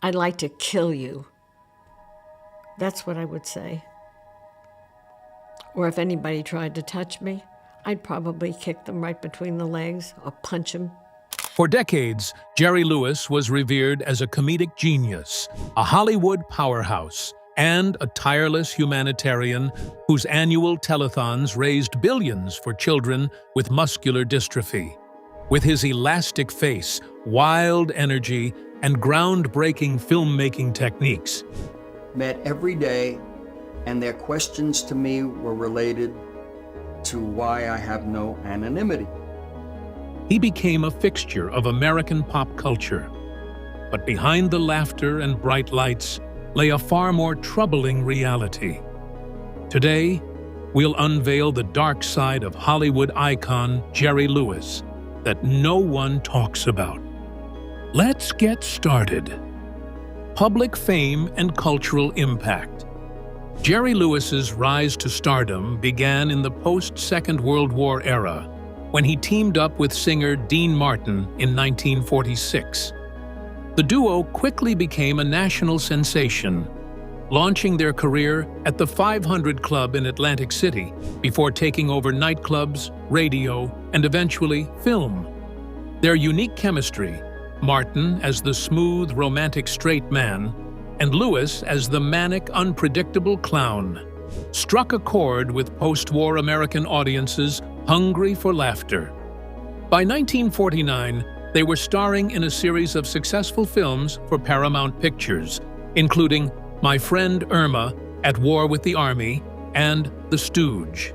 I'd like to kill you. That's what I would say. Or if anybody tried to touch me, I'd probably kick them right between the legs or punch them. For decades, Jerry Lewis was revered as a comedic genius, a Hollywood powerhouse, and a tireless humanitarian whose annual telethons raised billions for children with muscular dystrophy. With his elastic face, wild energy, and groundbreaking filmmaking techniques. Met every day, and their questions to me were related to why I have no anonymity. He became a fixture of American pop culture. But behind the laughter and bright lights lay a far more troubling reality. Today, we'll unveil the dark side of Hollywood icon Jerry Lewis that no one talks about. Let's get started. Public fame and cultural impact. Jerry Lewis's rise to stardom began in the post-Second World War era, when he teamed up with singer Dean Martin in 1946. The duo quickly became a national sensation, launching their career at the 500 Club in Atlantic City before taking over nightclubs, radio, and eventually film. Their unique chemistry, Martin as the smooth, romantic straight man, and Lewis as the manic, unpredictable clown, struck a chord with post-war American audiences hungry for laughter. By 1949, they were starring in a series of successful films for Paramount Pictures, including My Friend Irma, At War with the Army, and The Stooge.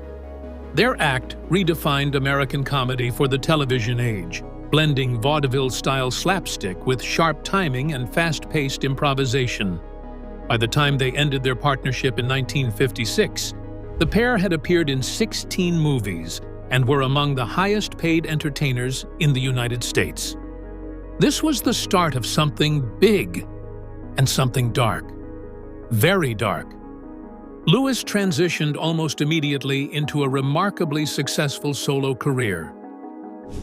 Their act redefined American comedy for the television age, blending vaudeville-style slapstick with sharp timing and fast-paced improvisation. By the time they ended their partnership in 1956, the pair had appeared in 16 movies and were among the highest-paid entertainers in the United States. This was the start of something big and something dark. Very dark. Lewis transitioned almost immediately into a remarkably successful solo career.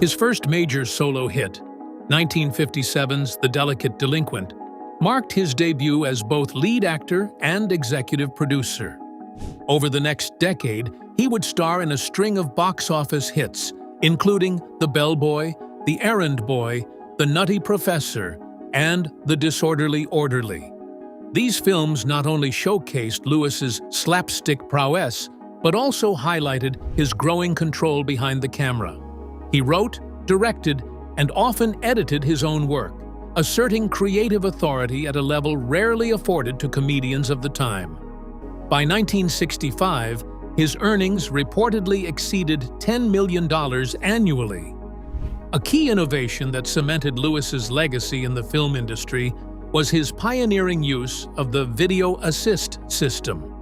His first major solo hit, 1957's The Delicate Delinquent, marked his debut as both lead actor and executive producer. Over the next decade, he would star in a string of box office hits, including The Bellboy, The Errand Boy, The Nutty Professor, and The Disorderly Orderly. These films not only showcased Lewis's slapstick prowess, but also highlighted his growing control behind the camera. He wrote, directed, and often edited his own work, asserting creative authority at a level rarely afforded to comedians of the time. By 1965, his earnings reportedly exceeded $10 million annually. A key innovation that cemented Lewis's legacy in the film industry was his pioneering use of the video assist system.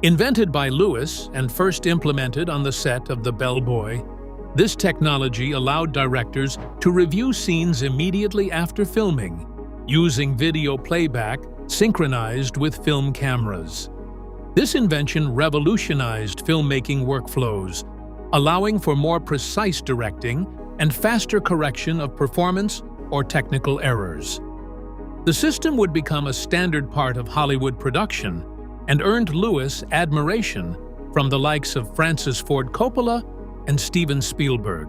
Invented by Lewis and first implemented on the set of The Bellboy, this technology allowed directors to review scenes immediately after filming, using video playback synchronized with film cameras. This invention revolutionized filmmaking workflows, allowing for more precise directing and faster correction of performance or technical errors. The system would become a standard part of Hollywood production and earned Lewis admiration from the likes of Francis Ford Coppola and Steven Spielberg.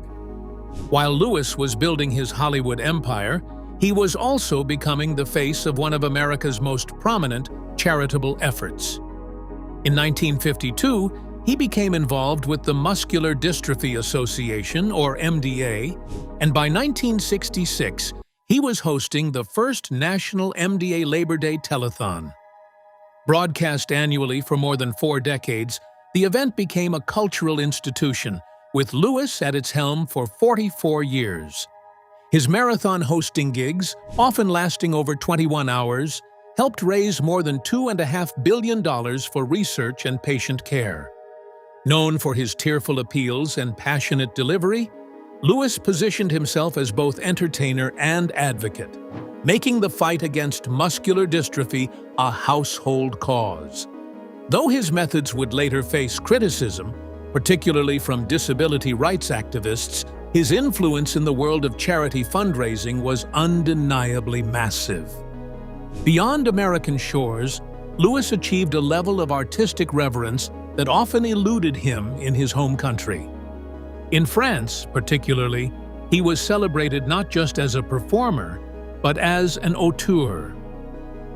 While Lewis was building his Hollywood empire, he was also becoming the face of one of America's most prominent charitable efforts. In 1952, he became involved with the Muscular Dystrophy Association, or MDA, and by 1966, he was hosting the first national MDA Labor Day telethon. Broadcast annually for more than 4 decades, the event became a cultural institution, with Lewis at its helm for 44 years. His marathon hosting gigs, often lasting over 21 hours, helped raise more than $2.5 billion for research and patient care. Known for his tearful appeals and passionate delivery, Lewis positioned himself as both entertainer and advocate, making the fight against muscular dystrophy a household cause. Though his methods would later face criticism, particularly from disability rights activists, his influence in the world of charity fundraising was undeniably massive. Beyond American shores, Lewis achieved a level of artistic reverence that often eluded him in his home country. In France, particularly, he was celebrated not just as a performer, but as an auteur.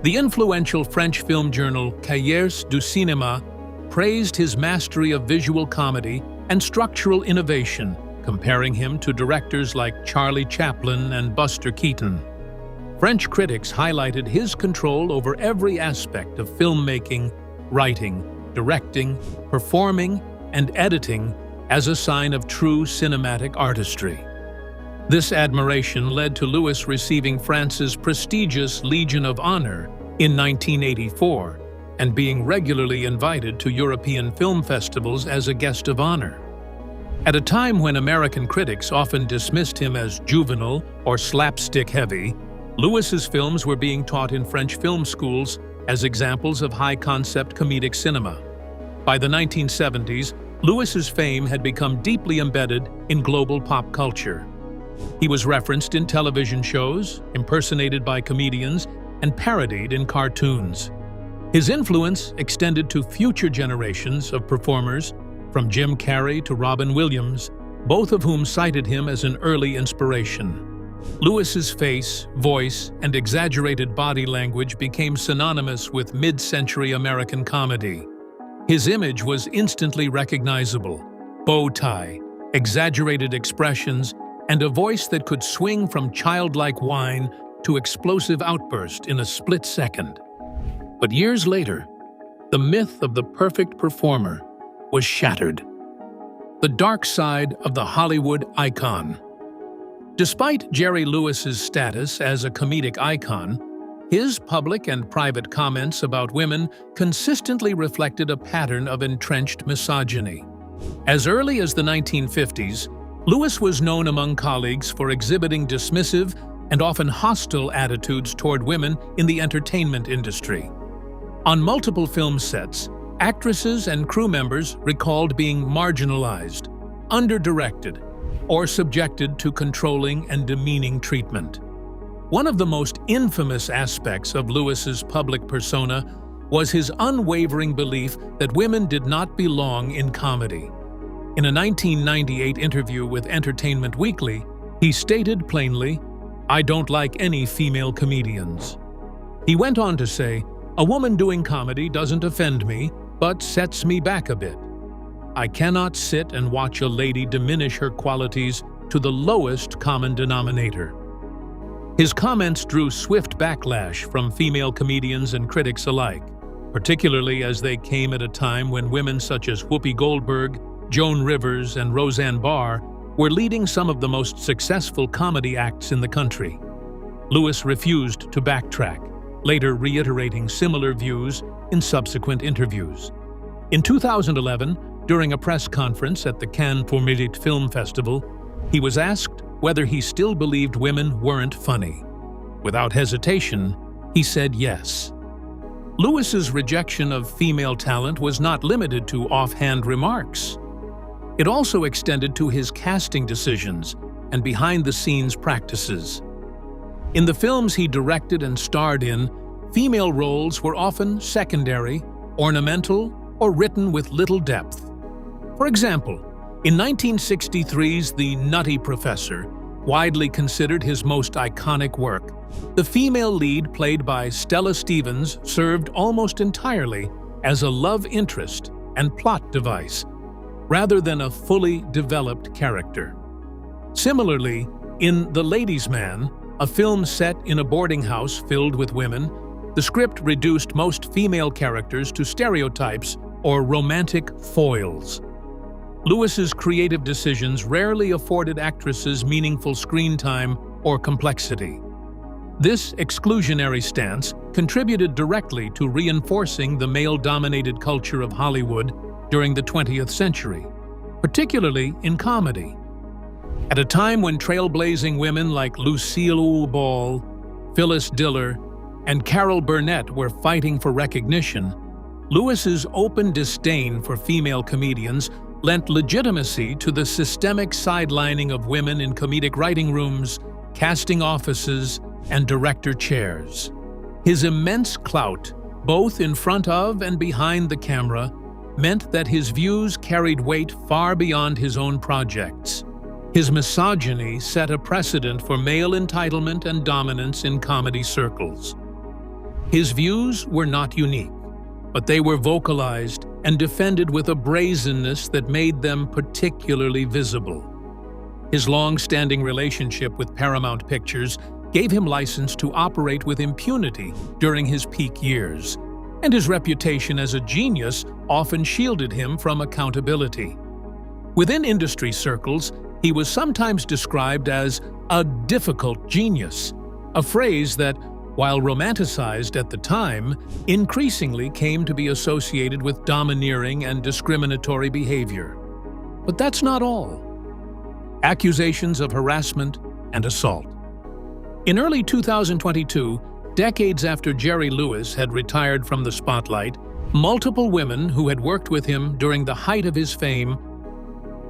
The influential French film journal Cahiers du Cinéma praised his mastery of visual comedy and structural innovation, comparing him to directors like Charlie Chaplin and Buster Keaton. French critics highlighted his control over every aspect of filmmaking, writing, directing, performing, and editing as a sign of true cinematic artistry. This admiration led to Lewis receiving France's prestigious Legion of Honor in 1984 and being regularly invited to European film festivals as a guest of honor. At a time when American critics often dismissed him as juvenile or slapstick-heavy, Lewis's films were being taught in French film schools as examples of high-concept comedic cinema. By the 1970s, Lewis's fame had become deeply embedded in global pop culture. He was referenced in television shows, impersonated by comedians, and parodied in cartoons. His influence extended to future generations of performers, from Jim Carrey to Robin Williams, both of whom cited him as an early inspiration. Lewis's face, voice, and exaggerated body language became synonymous with mid-century American comedy. His image was instantly recognizable: bow tie, exaggerated expressions, and a voice that could swing from childlike whine to explosive outburst in a split second. But years later, the myth of the perfect performer was shattered. The dark side of the Hollywood icon. Despite Jerry Lewis's status as a comedic icon, his public and private comments about women consistently reflected a pattern of entrenched misogyny. As early as the 1950s, Lewis was known among colleagues for exhibiting dismissive and often hostile attitudes toward women in the entertainment industry. On multiple film sets, actresses and crew members recalled being marginalized, under-directed, or subjected to controlling and demeaning treatment. One of the most infamous aspects of Lewis's public persona was his unwavering belief that women did not belong in comedy. In a 1998 interview with Entertainment Weekly, he stated plainly, "I don't like any female comedians." He went on to say, "A woman doing comedy doesn't offend me, but sets me back a bit. I cannot sit and watch a lady diminish her qualities to the lowest common denominator." His comments drew swift backlash from female comedians and critics alike, particularly as they came at a time when women such as Whoopi Goldberg, Joan Rivers, and Roseanne Barr were leading some of the most successful comedy acts in the country. Lewis refused to backtrack, later reiterating similar views in subsequent interviews. In 2011, during a press conference at the Cannes Film Festival, he was asked whether he still believed women weren't funny. Without hesitation, he said yes. Lewis's rejection of female talent was not limited to offhand remarks. It also extended to his casting decisions and behind-the-scenes practices. In the films he directed and starred in, female roles were often secondary, ornamental, or written with little depth. For example, in 1963's The Nutty Professor, widely considered his most iconic work, the female lead played by Stella Stevens served almost entirely as a love interest and plot device, rather than a fully developed character. Similarly, in The Ladies' Man, a film set in a boarding house filled with women, the script reduced most female characters to stereotypes or romantic foils. Lewis's creative decisions rarely afforded actresses meaningful screen time or complexity. This exclusionary stance contributed directly to reinforcing the male-dominated culture of Hollywood during the 20th century, particularly in comedy. At a time when trailblazing women like Lucille Ball, Phyllis Diller, and Carol Burnett were fighting for recognition, Lewis's open disdain for female comedians lent legitimacy to the systemic sidelining of women in comedic writing rooms, casting offices, and director chairs. His immense clout, both in front of and behind the camera, meant that his views carried weight far beyond his own projects. His misogyny set a precedent for male entitlement and dominance in comedy circles. His views were not unique, but they were vocalized and defended with a brazenness that made them particularly visible. His long-standing relationship with Paramount Pictures gave him license to operate with impunity during his peak years, and his reputation as a genius often shielded him from accountability. Within industry circles, he was sometimes described as a difficult genius, a phrase that, while romanticized at the time, increasingly came to be associated with domineering and discriminatory behavior. But that's not all. Accusations of harassment and assault. In early 2022, decades after Jerry Lewis had retired from the spotlight, multiple women who had worked with him during the height of his fame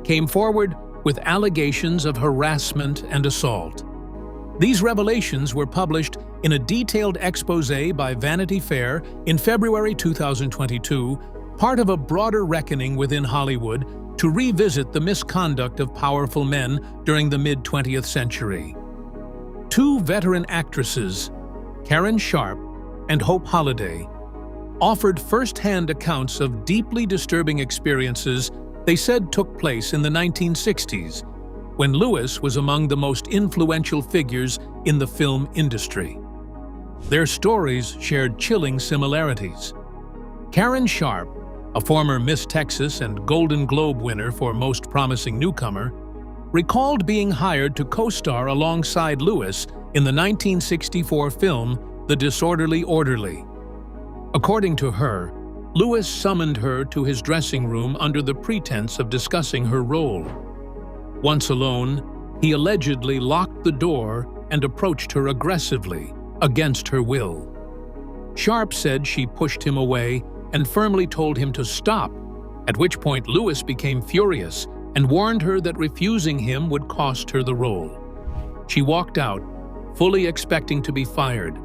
came forward with allegations of harassment and assault. These revelations were published in a detailed exposé by Vanity Fair in February 2022, part of a broader reckoning within Hollywood to revisit the misconduct of powerful men during the mid-20th century. Two veteran actresses, Karen Sharp and Hope Holliday, offered first-hand accounts of deeply disturbing experiences they said took place in the 1960s, when Lewis was among the most influential figures in the film industry. Their stories shared chilling similarities. Karen Sharp, a former Miss Texas and Golden Globe winner for Most Promising Newcomer, recalled being hired to co-star alongside Lewis in the 1964 film The Disorderly Orderly. According to her, Lewis summoned her to his dressing room under the pretense of discussing her role. Once alone, he allegedly locked the door and approached her aggressively, against her will. Sharp said she pushed him away and firmly told him to stop, at which point Lewis became furious and warned her that refusing him would cost her the role. She walked out, fully expecting to be fired,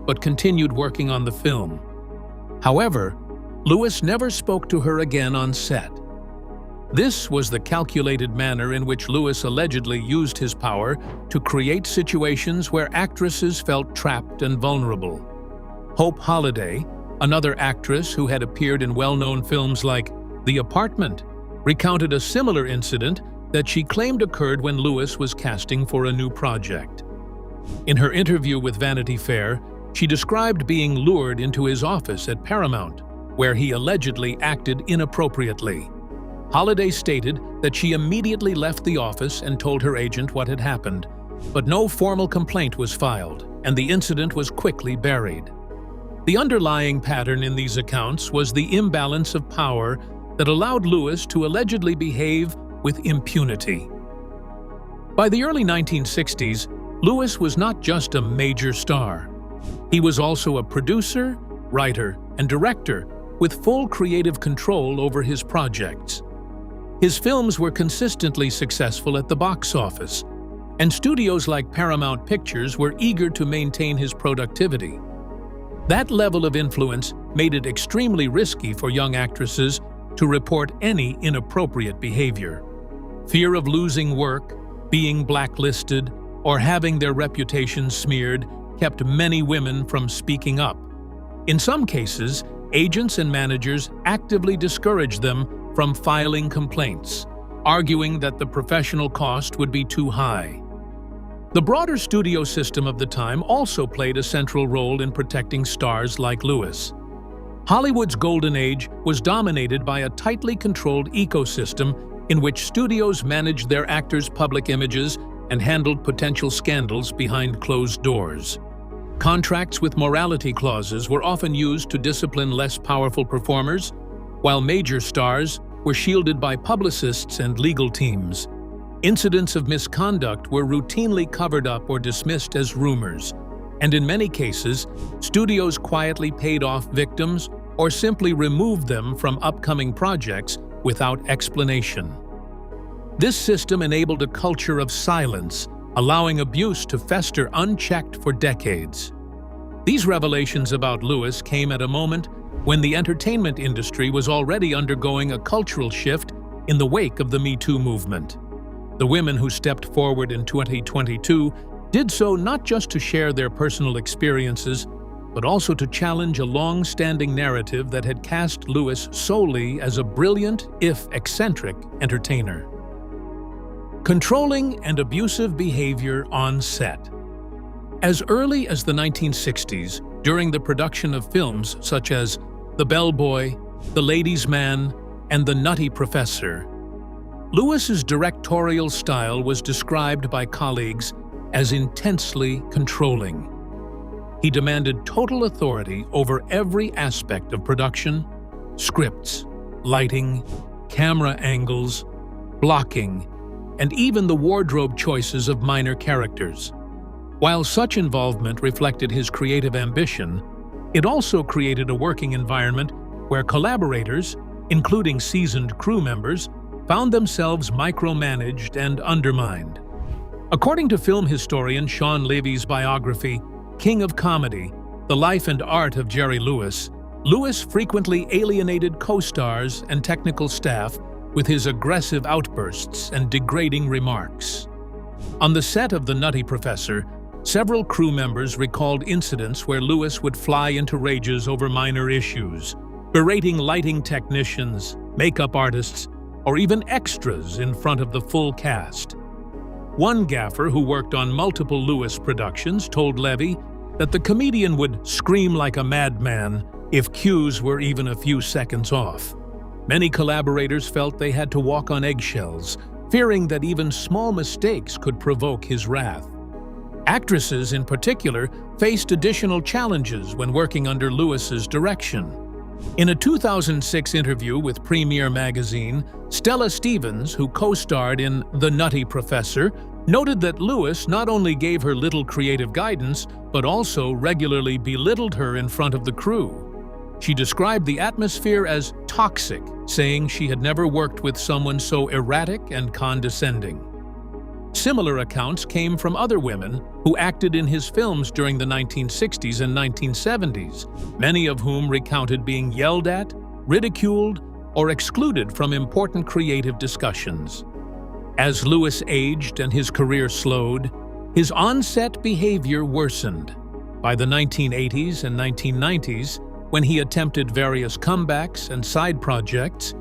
but continued working on the film. However, Lewis never spoke to her again on set. This was the calculated manner in which Lewis allegedly used his power to create situations where actresses felt trapped and vulnerable. Hope Holliday, another actress who had appeared in well-known films like The Apartment, recounted a similar incident that she claimed occurred when Lewis was casting for a new project. In her interview with Vanity Fair, she described being lured into his office at Paramount, where he allegedly acted inappropriately. Holliday stated that she immediately left the office and told her agent what had happened, but no formal complaint was filed, and the incident was quickly buried. The underlying pattern in these accounts was the imbalance of power that allowed Lewis to allegedly behave with impunity. By the early 1960s, Lewis was not just a major star. He was also a producer, writer, and director with full creative control over his projects. His films were consistently successful at the box office, and studios like Paramount Pictures were eager to maintain his productivity. That level of influence made it extremely risky for young actresses to report any inappropriate behavior. Fear of losing work, being blacklisted, or having their reputations smeared kept many women from speaking up. In some cases, agents and managers actively discouraged them from filing complaints, arguing that the professional cost would be too high. The broader studio system of the time also played a central role in protecting stars like Lewis. Hollywood's golden age was dominated by a tightly controlled ecosystem in which studios managed their actors' public images and handled potential scandals behind closed doors. Contracts with morality clauses were often used to discipline less powerful performers, while major stars were shielded by publicists and legal teams. Incidents of misconduct were routinely covered up or dismissed as rumors, and in many cases, studios quietly paid off victims or simply removed them from upcoming projects without explanation. This system enabled a culture of silence, allowing abuse to fester unchecked for decades. These revelations about Lewis came at a moment when the entertainment industry was already undergoing a cultural shift in the wake of the Me Too movement. The women who stepped forward in 2022 did so not just to share their personal experiences, but also to challenge a long-standing narrative that had cast Lewis solely as a brilliant, if eccentric, entertainer. Controlling and abusive behavior on set. As early as the 1960s, during the production of films such as The Bellboy, The Ladies' Man, and The Nutty Professor, Lewis's directorial style was described by colleagues as intensely controlling. He demanded total authority over every aspect of production: scripts, lighting, camera angles, blocking, and even the wardrobe choices of minor characters. While such involvement reflected his creative ambition, it also created a working environment where collaborators, including seasoned crew members, found themselves micromanaged and undermined. According to film historian Sean Levy's biography, King of Comedy: The Life and Art of Jerry Lewis, Lewis frequently alienated co-stars and technical staff with his aggressive outbursts and degrading remarks. On the set of The Nutty Professor, several crew members recalled incidents where Lewis would fly into rages over minor issues, berating lighting technicians, makeup artists, or even extras in front of the full cast. One gaffer who worked on multiple Lewis productions told Levy that the comedian would scream like a madman if cues were even a few seconds off. Many collaborators felt they had to walk on eggshells, fearing that even small mistakes could provoke his wrath. Actresses, in particular, faced additional challenges when working under Lewis's direction. In a 2006 interview with Premiere magazine, Stella Stevens, who co-starred in The Nutty Professor, noted that Lewis not only gave her little creative guidance, but also regularly belittled her in front of the crew. She described the atmosphere as toxic, saying she had never worked with someone so erratic and condescending. Similar accounts came from other women who acted in his films during the 1960s and 1970s, many of whom recounted being yelled at, ridiculed, or excluded from important creative discussions. As Lewis aged and his career slowed, his on-set behavior worsened. By the 1980s and 1990s, when he attempted various comebacks and side projects,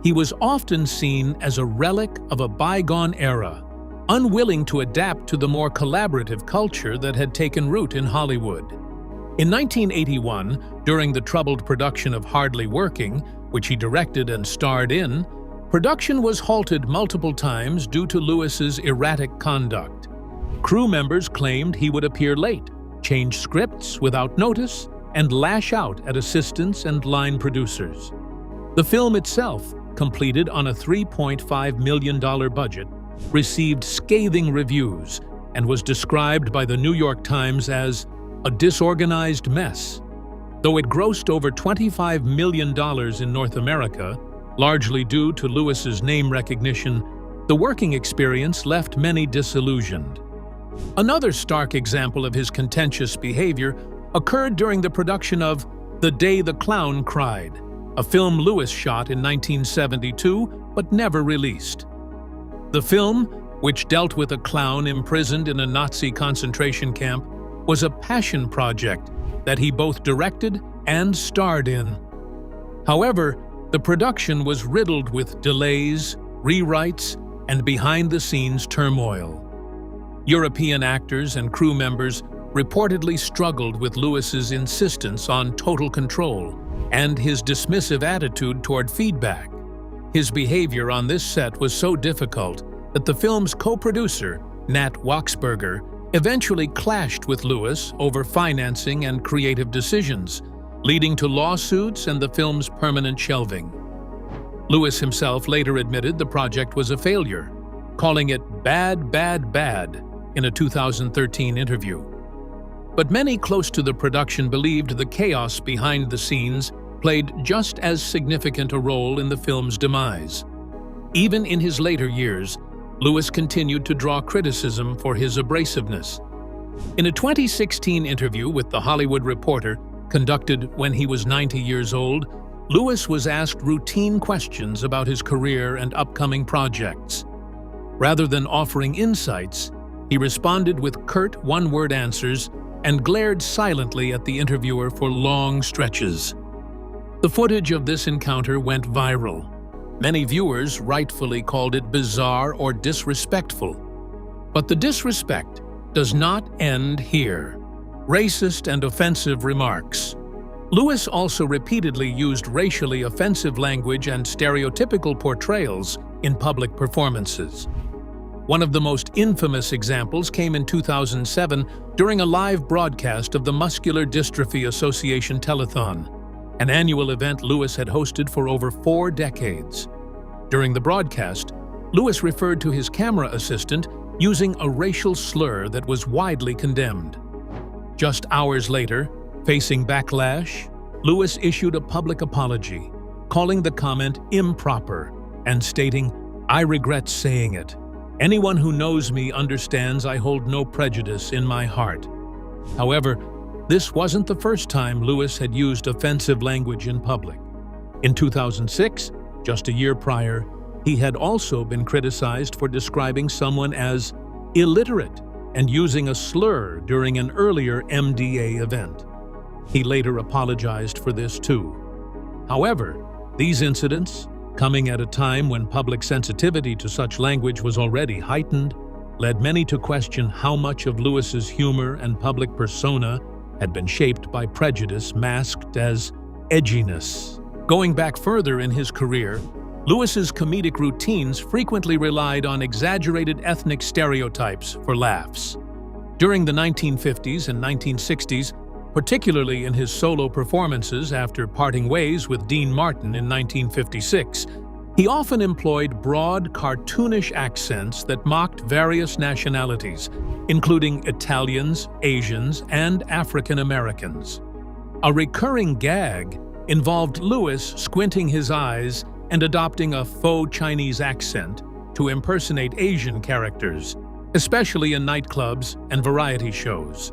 he was often seen as a relic of a bygone era, unwilling to adapt to the more collaborative culture that had taken root in Hollywood. In 1981, during the troubled production of Hardly Working, which he directed and starred in, production was halted multiple times due to Lewis's erratic conduct. Crew members claimed he would appear late, change scripts without notice, and lash out at assistants and line producers. The film itself, completed on a $3.5 million budget, received scathing reviews and was described by the New York Times as a disorganized mess. Though it grossed over $25 million in North America, largely due to Lewis's name recognition, the working experience left many disillusioned. Another stark example of his contentious behavior occurred during the production of The Day the Clown Cried, a film Lewis shot in 1972 but never released. The film, which dealt with a clown imprisoned in a Nazi concentration camp, was a passion project that he both directed and starred in. However, the production was riddled with delays, rewrites, and behind-the-scenes turmoil. European actors and crew members reportedly struggled with Lewis's insistence on total control and his dismissive attitude toward feedback. His behavior on this set was so difficult that the film's co-producer, Nat Waxberger, eventually clashed with Lewis over financing and creative decisions, leading to lawsuits and the film's permanent shelving. Lewis himself later admitted the project was a failure, calling it bad, bad, bad in a 2013 interview. But many close to the production believed the chaos behind the scenes played just as significant a role in the film's demise. Even in his later years, Lewis continued to draw criticism for his abrasiveness. In a 2016 interview with The Hollywood Reporter, conducted when he was 90 years old, Lewis was asked routine questions about his career and upcoming projects. Rather than offering insights, he responded with curt one-word answers and glared silently at the interviewer for long stretches. The footage of this encounter went viral. Many viewers rightfully called it bizarre or disrespectful. But the disrespect does not end here. Racist and offensive remarks. Lewis also repeatedly used racially offensive language and stereotypical portrayals in public performances. One of the most infamous examples came in 2007 during a live broadcast of the Muscular Dystrophy Association telethon, an annual event Lewis had hosted for over 4 decades. During the broadcast, Lewis referred to his camera assistant using a racial slur that was widely condemned. Just hours later, facing backlash, Lewis issued a public apology, calling the comment improper and stating, "I regret saying it. Anyone who knows me understands I hold no prejudice in my heart." However, this wasn't the first time Lewis had used offensive language in public. In 2006, just a year prior, he had also been criticized for describing someone as illiterate and using a slur during an earlier MDA event. He later apologized for this too. However, these incidents, coming at a time when public sensitivity to such language was already heightened, led many to question how much of Lewis's humor and public persona had been shaped by prejudice masked as edginess. Going back further in his career, Lewis's comedic routines frequently relied on exaggerated ethnic stereotypes for laughs. During the 1950s and 1960s, particularly in his solo performances after parting ways with Dean Martin in 1956, he often employed broad, cartoonish accents that mocked various nationalities, including Italians, Asians, and African Americans. A recurring gag involved Lewis squinting his eyes and adopting a faux Chinese accent to impersonate Asian characters, especially in nightclubs and variety shows.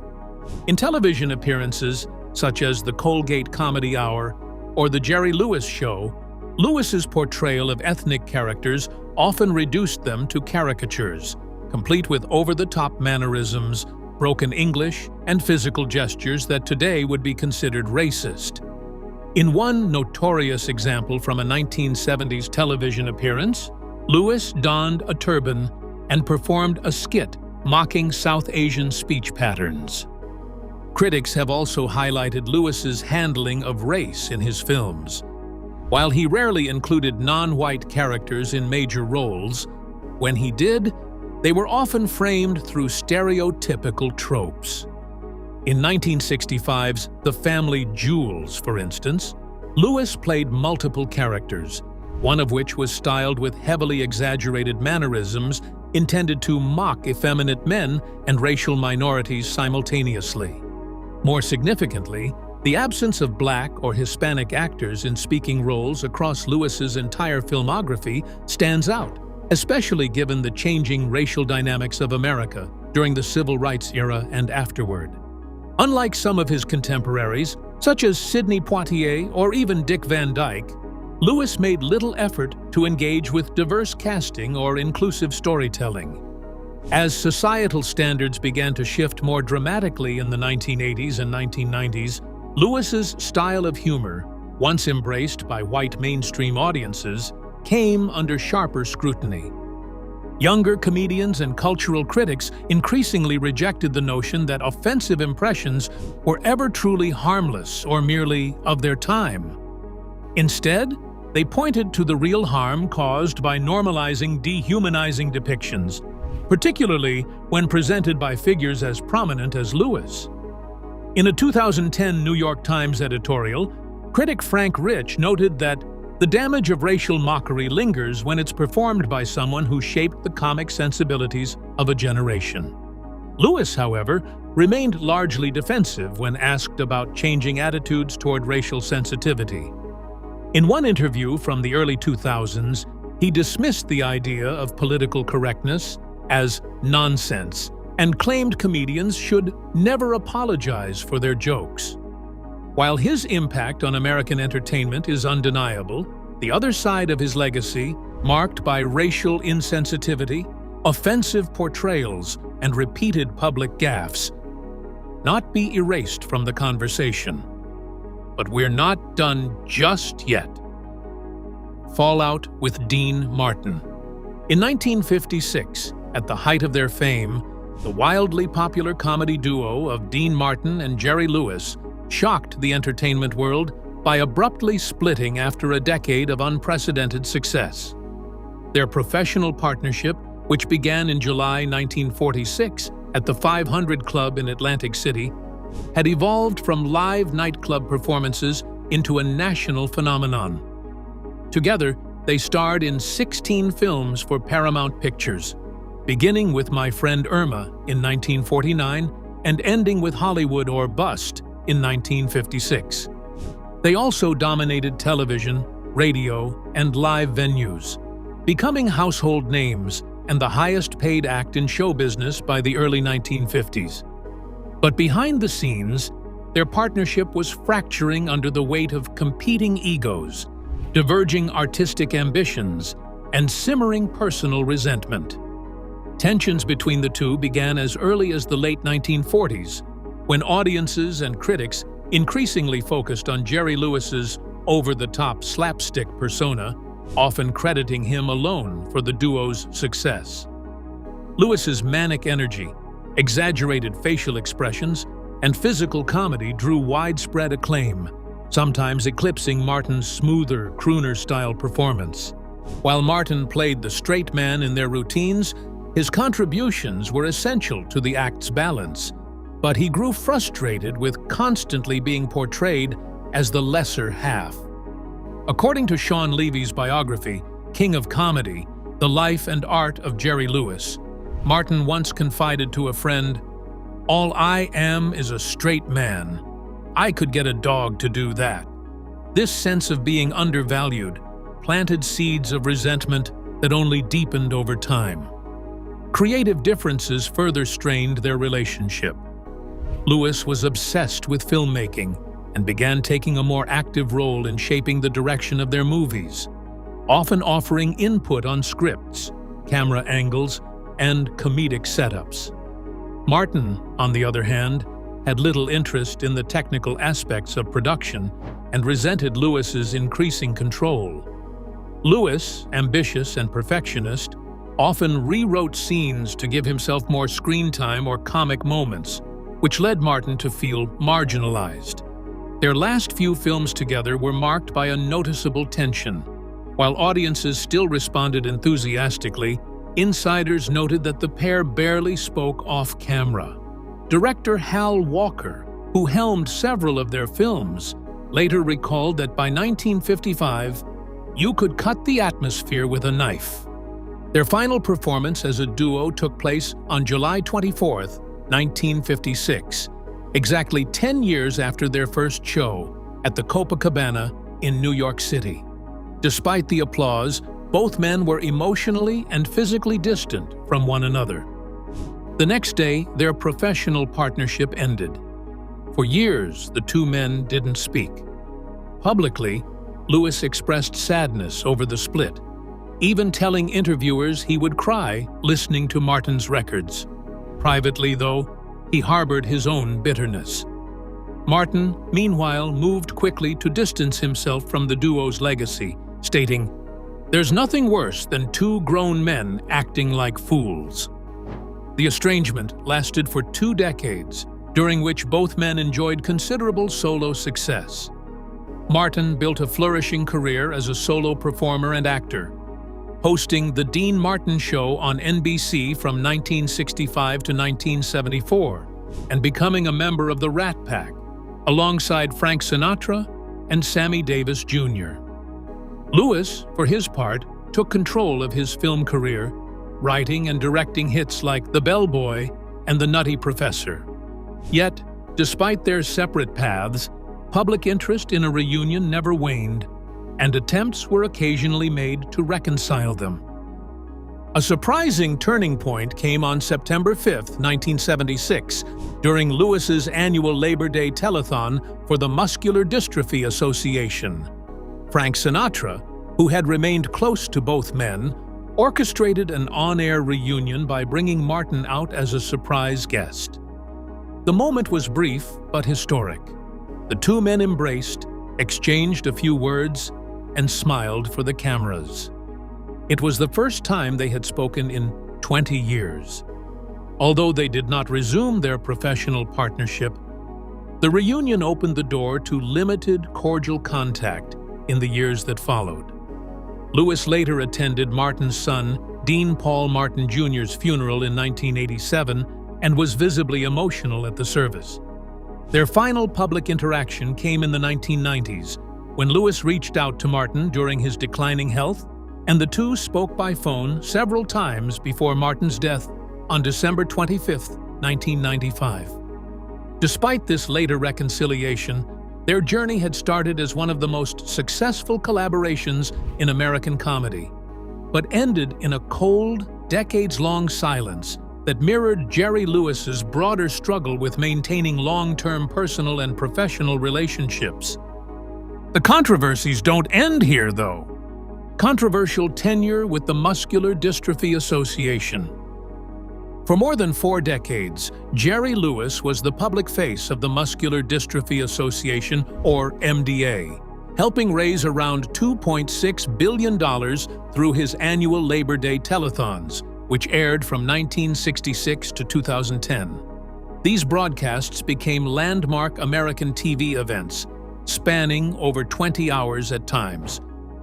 In television appearances, such as the Colgate Comedy Hour or The Jerry Lewis Show, Lewis's portrayal of ethnic characters often reduced them to caricatures, complete with over-the-top mannerisms, broken English, and physical gestures that today would be considered racist. In one notorious example from a 1970s television appearance, Lewis donned a turban and performed a skit mocking South Asian speech patterns. Critics have also highlighted Lewis's handling of race in his films. While he rarely included non-white characters in major roles, when he did, they were often framed through stereotypical tropes. In 1965's The Family Jewels, for instance, Lewis played multiple characters, one of which was styled with heavily exaggerated mannerisms intended to mock effeminate men and racial minorities simultaneously. More significantly, the absence of Black or Hispanic actors in speaking roles across Lewis's entire filmography stands out, especially given the changing racial dynamics of America during the Civil Rights era and afterward. Unlike some of his contemporaries, such as Sidney Poitier or even Dick Van Dyke, Lewis made little effort to engage with diverse casting or inclusive storytelling. As societal standards began to shift more dramatically in the 1980s and 1990s, Lewis's style of humor, once embraced by white mainstream audiences, came under sharper scrutiny. Younger comedians and cultural critics increasingly rejected the notion that offensive impressions were ever truly harmless or merely of their time. Instead, they pointed to the real harm caused by normalizing dehumanizing depictions, particularly when presented by figures as prominent as Lewis. In a 2010 New York Times editorial, critic Frank Rich noted that the damage of racial mockery lingers when it's performed by someone who shaped the comic sensibilities of a generation. Lewis, however, remained largely defensive when asked about changing attitudes toward racial sensitivity. In one interview from the early 2000s, he dismissed the idea of political correctness as nonsense and claimed comedians should never apologize for their jokes. While his impact on American entertainment is undeniable, the other side of his legacy, marked by racial insensitivity, offensive portrayals, and repeated public gaffes, not be erased from the conversation. But we're not done just yet. Fallout with Dean Martin. In 1956, at the height of their fame, the wildly popular comedy duo of Dean Martin and Jerry Lewis shocked the entertainment world by abruptly splitting after a decade of unprecedented success. Their professional partnership, which began in July 1946 at the 500 Club in Atlantic City, had evolved from live nightclub performances into a national phenomenon. Together, they starred in 16 films for Paramount Pictures, beginning with My Friend Irma in 1949 and ending with Hollywood or Bust in 1956. They also dominated television, radio, and live venues, becoming household names and the highest-paid act in show business by the early 1950s. But behind the scenes, their partnership was fracturing under the weight of competing egos, diverging artistic ambitions, and simmering personal resentment. Tensions between the two began as early as the late 1940s, when audiences and critics increasingly focused on Jerry Lewis's over-the-top slapstick persona, often crediting him alone for the duo's success. Lewis's manic energy, exaggerated facial expressions, and physical comedy drew widespread acclaim, sometimes eclipsing Martin's smoother, crooner-style performance. While Martin played the straight man in their routines, his contributions were essential to the act's balance, but he grew frustrated with constantly being portrayed as the lesser half. According to Sean Levy's biography, King of Comedy, The Life and Art of Jerry Lewis, Martin once confided to a friend, "All I am is a straight man. I could get a dog to do that." This sense of being undervalued planted seeds of resentment that only deepened over time. Creative differences further strained their relationship. Lewis was obsessed with filmmaking and began taking a more active role in shaping the direction of their movies, often offering input on scripts, camera angles, and comedic setups. Martin, on the other hand, had little interest in the technical aspects of production and resented Lewis's increasing control. Lewis, ambitious and perfectionist, often rewrote scenes to give himself more screen time or comic moments, which led Martin to feel marginalized. Their last few films together were marked by a noticeable tension. While audiences still responded enthusiastically, insiders noted that the pair barely spoke off-camera. Director Hal Walker, who helmed several of their films, later recalled that by 1955, you could cut the atmosphere with a knife. Their final performance as a duo took place on July 24, 1956, exactly 10 years after their first show at the Copacabana in New York City. Despite the applause, both men were emotionally and physically distant from one another. The next day, their professional partnership ended. For years, the two men didn't speak. Publicly, Lewis expressed sadness over the split, even telling interviewers he would cry listening to Martin's records. Privately, though, he harbored his own bitterness. Martin, meanwhile, moved quickly to distance himself from the duo's legacy, stating, "There's nothing worse than two grown men acting like fools." The estrangement lasted for 2 decades, during which both men enjoyed considerable solo success. Martin built a flourishing career as a solo performer and actor, hosting The Dean Martin Show on NBC from 1965 to 1974, and becoming a member of the Rat Pack, alongside Frank Sinatra and Sammy Davis Jr. Lewis, for his part, took control of his film career, writing and directing hits like The Bellboy and The Nutty Professor. Yet, despite their separate paths, public interest in a reunion never waned, and attempts were occasionally made to reconcile them. A surprising turning point came on September 5, 1976, during Lewis's annual Labor Day telethon for the Muscular Dystrophy Association. Frank Sinatra, who had remained close to both men, orchestrated an on-air reunion by bringing Martin out as a surprise guest. The moment was brief but historic. The two men embraced, exchanged a few words, and smiled for the cameras. It was the first time they had spoken in 20 years. Although they did not resume their professional partnership, the reunion opened the door to limited cordial contact in the years that followed. Lewis later attended Martin's son, Dean Paul Martin Jr.'s funeral in 1987 and was visibly emotional at the service. Their final public interaction came in the 1990s, when Lewis reached out to Martin during his declining health, and the two spoke by phone several times before Martin's death on December 25, 1995. Despite this later reconciliation, their journey had started as one of the most successful collaborations in American comedy, but ended in a cold, decades-long silence that mirrored Jerry Lewis's broader struggle with maintaining long-term personal and professional relationships. The controversies don't end here, though. Controversial tenure with the Muscular Dystrophy Association. For more than 4 decades, Jerry Lewis was the public face of the Muscular Dystrophy Association, or MDA, helping raise around $2.6 billion through his annual Labor Day telethons, which aired from 1966 to 2010. These broadcasts became landmark American TV events, spanning over 20 hours at times,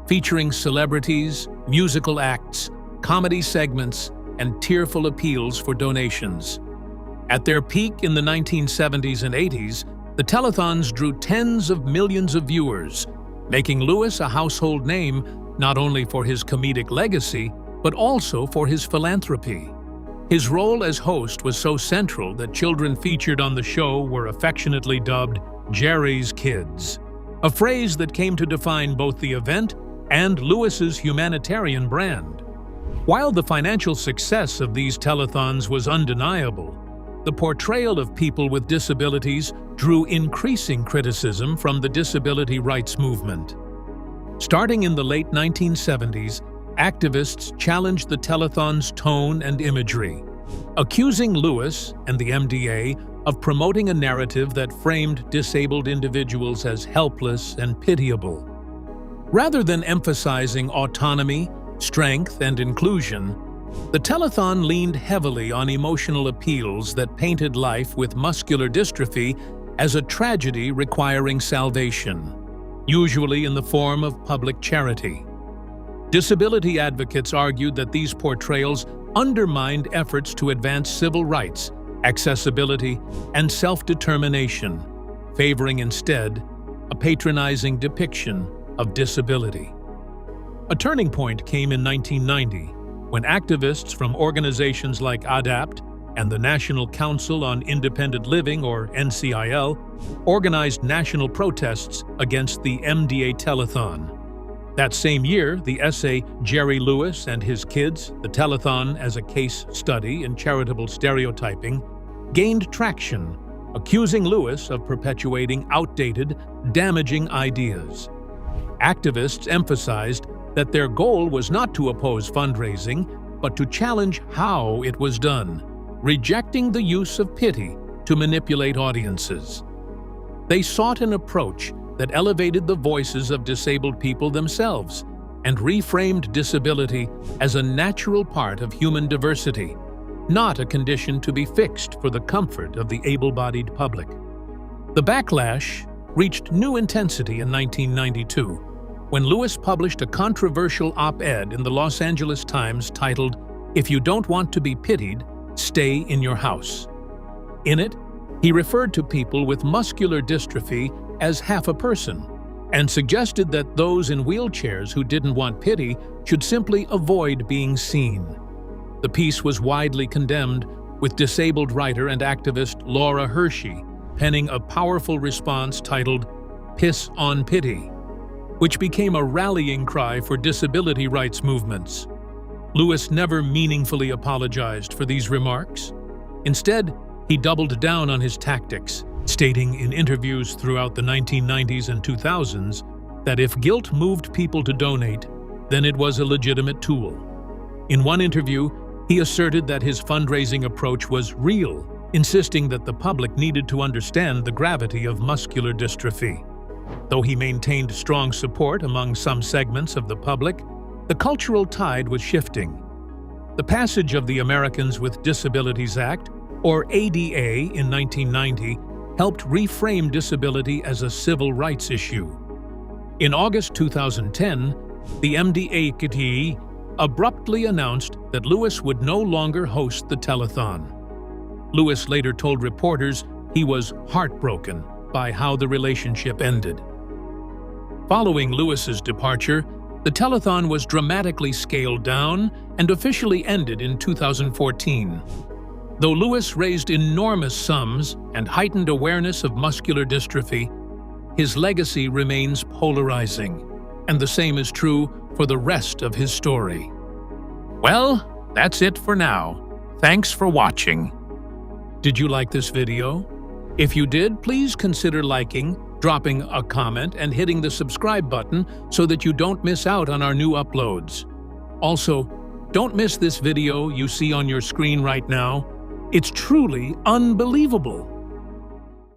featuring celebrities, musical acts, comedy segments, and tearful appeals for donations. At their peak in the 1970s and 80s, the telethons drew tens of millions of viewers, making Lewis a household name not only for his comedic legacy, but also for his philanthropy. His role as host was so central that children featured on the show were affectionately dubbed Jerry's Kids, a phrase that came to define both the event and Lewis's humanitarian brand. While the financial success of these telethons was undeniable, the portrayal of people with disabilities drew increasing criticism from the disability rights movement. Starting in the late 1970s, activists challenged the telethon's tone and imagery, accusing Lewis and the MDA of promoting a narrative that framed disabled individuals as helpless and pitiable. Rather than emphasizing autonomy, strength, and inclusion, the telethon leaned heavily on emotional appeals that painted life with muscular dystrophy as a tragedy requiring salvation, usually in the form of public charity. Disability advocates argued that these portrayals undermined efforts to advance civil rights, accessibility, and self-determination, favoring instead a patronizing depiction of disability. A turning point came in 1990, when activists from organizations like ADAPT and the National Council on Independent Living, or NCIL, organized national protests against the MDA telethon. That same year, the essay Jerry Lewis and His Kids, the Telethon as a Case Study in Charitable Stereotyping, gained traction, accusing Lewis of perpetuating outdated, damaging ideas. Activists emphasized that their goal was not to oppose fundraising, but to challenge how it was done, rejecting the use of pity to manipulate audiences. They sought an approach that elevated the voices of disabled people themselves and reframed disability as a natural part of human diversity, not a condition to be fixed for the comfort of the able-bodied public. The backlash reached new intensity in 1992, when Lewis published a controversial op-ed in the Los Angeles Times titled, "If You Don't Want to Be Pitied, Stay in Your House." In it, he referred to people with muscular dystrophy as half a person, and suggested that those in wheelchairs who didn't want pity should simply avoid being seen. The piece was widely condemned, with disabled writer and activist Laura Hershey penning a powerful response titled, "Piss on Pity," which became a rallying cry for disability rights movements. Lewis never meaningfully apologized for these remarks. Instead, he doubled down on his tactics, stating in interviews throughout the 1990s and 2000s that if guilt moved people to donate, then it was a legitimate tool. In one interview, he asserted that his fundraising approach was real, insisting that the public needed to understand the gravity of muscular dystrophy. Though he maintained strong support among some segments of the public, the cultural tide was shifting. The passage of the Americans with Disabilities Act, or ADA, in 1990 helped reframe disability as a civil rights issue. In August 2010, the MDA abruptly announced that Lewis would no longer host the telethon. Lewis later told reporters he was heartbroken by how the relationship ended. Following Lewis's departure, the telethon was dramatically scaled down and officially ended in 2014. Though Lewis raised enormous sums and heightened awareness of muscular dystrophy, his legacy remains polarizing, and the same is true for the rest of his story. Well, that's it for now. Thanks for watching. Did you like this video? If you did, please consider liking, dropping a comment, and hitting the subscribe button so that you don't miss out on our new uploads. Also, don't miss this video you see on your screen right now. It's truly unbelievable.